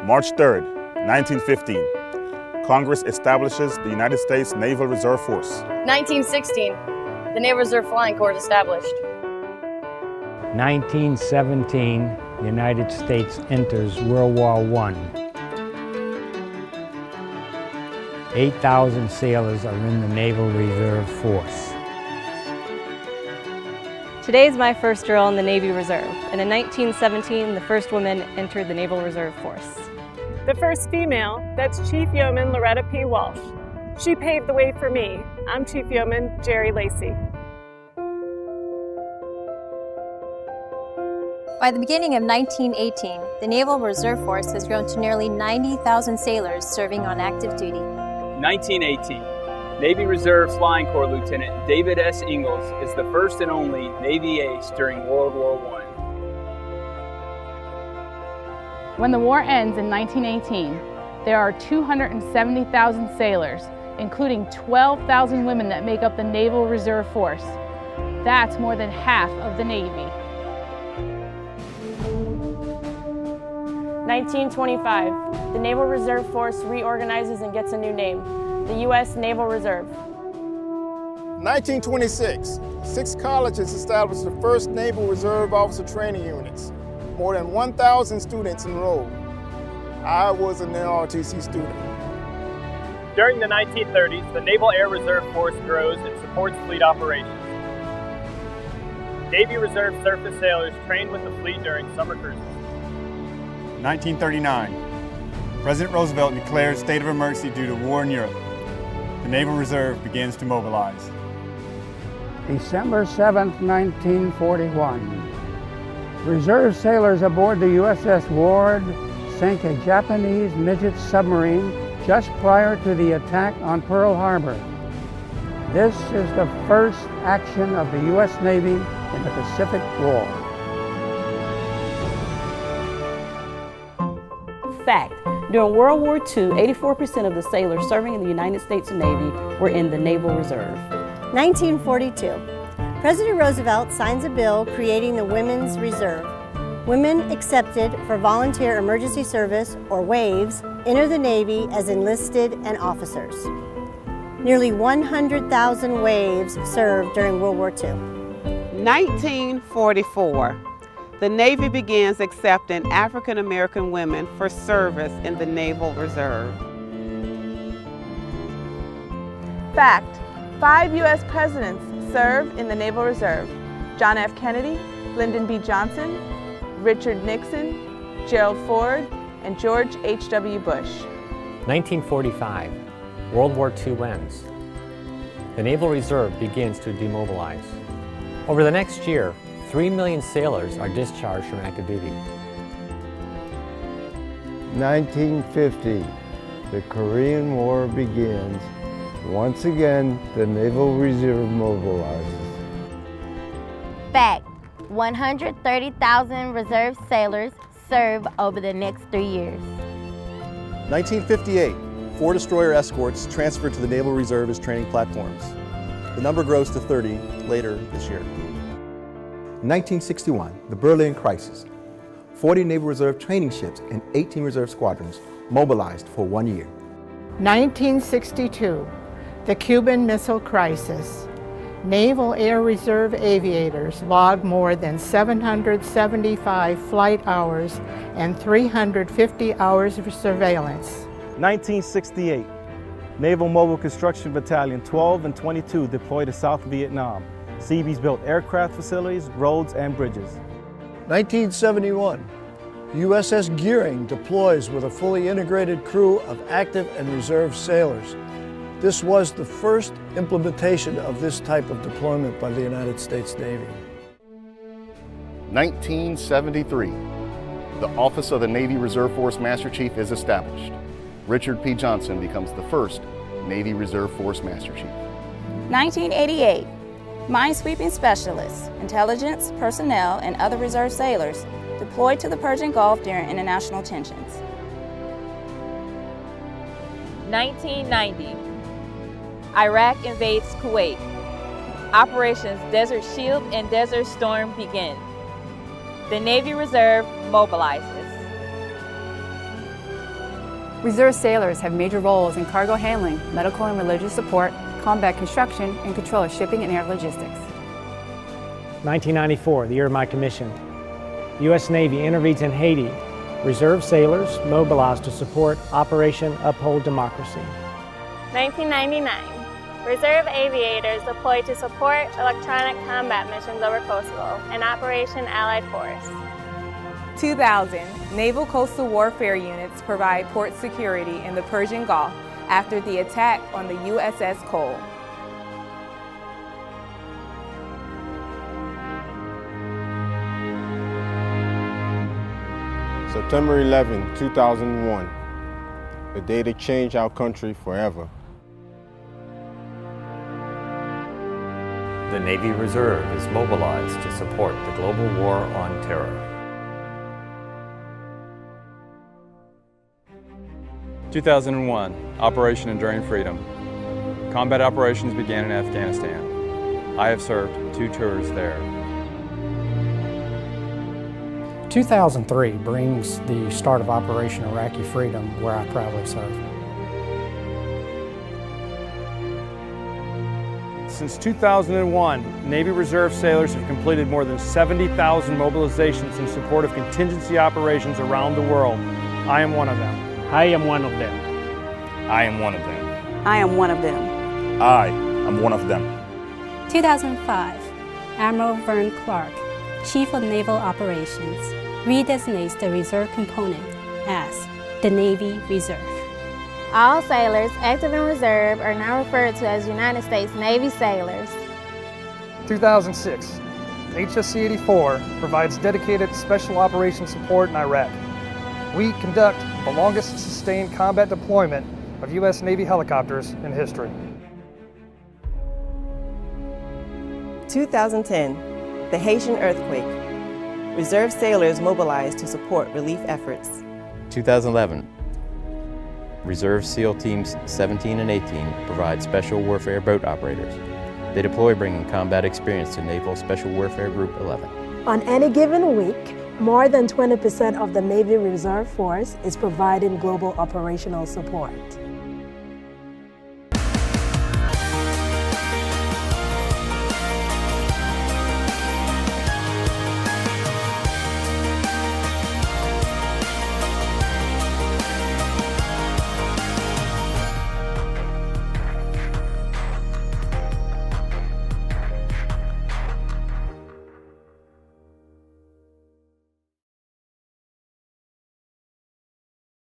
March 3rd, 1915. Congress establishes the United States Naval Reserve Force. 1916. The Naval Reserve Flying Corps is established. 1917. The United States enters World War I. 8,000 sailors are in the Naval Reserve Force. Today is my first drill in the Navy Reserve, and in 1917, the first woman entered the Naval Reserve Force. The first female, that's Chief Yeoman Loretta P. Walsh. She paved the way for me. I'm Chief Yeoman Jerry Lacey. By the beginning of 1918, the Naval Reserve Force has grown to nearly 90,000 sailors serving on active duty. 1918. Navy Reserve Flying Corps Lieutenant David S. Ingalls is the first and only Navy ace during World War I. When the war ends in 1918, there are 270,000 sailors, including 12,000 women that make up the Naval Reserve Force. That's more than half of the Navy. 1925, the Naval Reserve Force reorganizes and gets a new name, the U.S. Naval Reserve. 1926, 6 colleges established the first Naval Reserve Officer Training Units. More than 1,000 students enrolled. I was an NRTC student. During the 1930s, the Naval Air Reserve Force grows and supports fleet operations. Navy Reserve surface sailors trained with the fleet during summer cruises. 1939, President Roosevelt declared state of emergency due to war in Europe. The Naval Reserve begins to mobilize. December 7th, 1941. Reserve sailors aboard the USS Ward sank a Japanese midget submarine just prior to the attack on Pearl Harbor. This is the first action of the U.S. Navy in the Pacific War. Fact: during World War II, 84% of the sailors serving in the United States Navy were in the Naval Reserve. 1942. President Roosevelt signs a bill creating the Women's Reserve. Women accepted for volunteer emergency service, or WAVES, enter the Navy as enlisted and officers. Nearly 100,000 WAVES served during World War II. 1944. The Navy begins accepting African American women for service in the Naval Reserve. Fact: 5 U.S. presidents served in the Naval Reserve: John F. Kennedy, Lyndon B. Johnson, Richard Nixon, Gerald Ford, and George H.W. Bush. 1945, World War II ends. The Naval Reserve begins to demobilize. Over the next year, 3 million sailors are discharged from active duty. 1950, the Korean War begins. Once again, the Naval Reserve mobilizes. Fact: 130,000 reserve sailors serve over the next 3 years. 1958, 4 destroyer escorts transferred to the Naval Reserve as training platforms. The number grows to 30 later this year. 1961, the Berlin crisis. 40 Naval Reserve training ships and 18 reserve squadrons mobilized for 1 year. 1962, the Cuban Missile Crisis. Naval Air Reserve aviators logged more than 775 flight hours and 350 hours of surveillance. 1968, Naval Mobile Construction Battalion 12 and 22 deployed to South Vietnam. Seabees built aircraft facilities, roads, and bridges. 1971, USS Gearing deploys with a fully integrated crew of active and reserve sailors. This was the first implementation of this type of deployment by the United States Navy. 1973, the Office of the Navy Reserve Force Master Chief is established. Richard P. Johnson becomes the first Navy Reserve Force Master Chief. 1988, minesweeping specialists, intelligence, personnel, and other reserve sailors deployed to the Persian Gulf during international tensions. 1990, Iraq invades Kuwait. Operations Desert Shield and Desert Storm begin. The Navy Reserve mobilizes. Reserve sailors have major roles in cargo handling, medical and religious support, combat construction, and control of shipping and air logistics. 1994, the year of my commission. The U.S. Navy intervenes in Haiti. Reserve sailors mobilized to support Operation Uphold Democracy. 1999, Reserve aviators deployed to support electronic combat missions over Kosovo and Operation Allied Force. 2000, Naval Coastal Warfare units provide port security in the Persian Gulf after the attack on the USS Cole. September 11, 2001, the day that changed our country forever. The Navy Reserve is mobilized to support the global war on terror. 2001, Operation Enduring Freedom. Combat operations began in Afghanistan. I have served 2 tours there. 2003 brings the start of Operation Iraqi Freedom, where I proudly served. Since 2001, Navy Reserve sailors have completed more than 70,000 mobilizations in support of contingency operations around the world. I am one of them. I am one of them. I am one of them. I am one of them. I am one of them. 2005, Admiral Vern Clark, Chief of Naval Operations, redesignates the reserve component as the Navy Reserve. All sailors active in reserve are now referred to as United States Navy sailors. 2006, HSC 84 provides dedicated special operations support in Iraq. We conduct the longest sustained combat deployment of U.S. Navy helicopters in history. 2010, the Haitian earthquake. Reserve sailors mobilized to support relief efforts. 2011, Reserve SEAL Teams 17 and 18 provide special warfare boat operators. They deploy bringing combat experience to Naval Special Warfare Group 11. On any given week, more than 20% of the Navy Reserve Force is providing global operational support.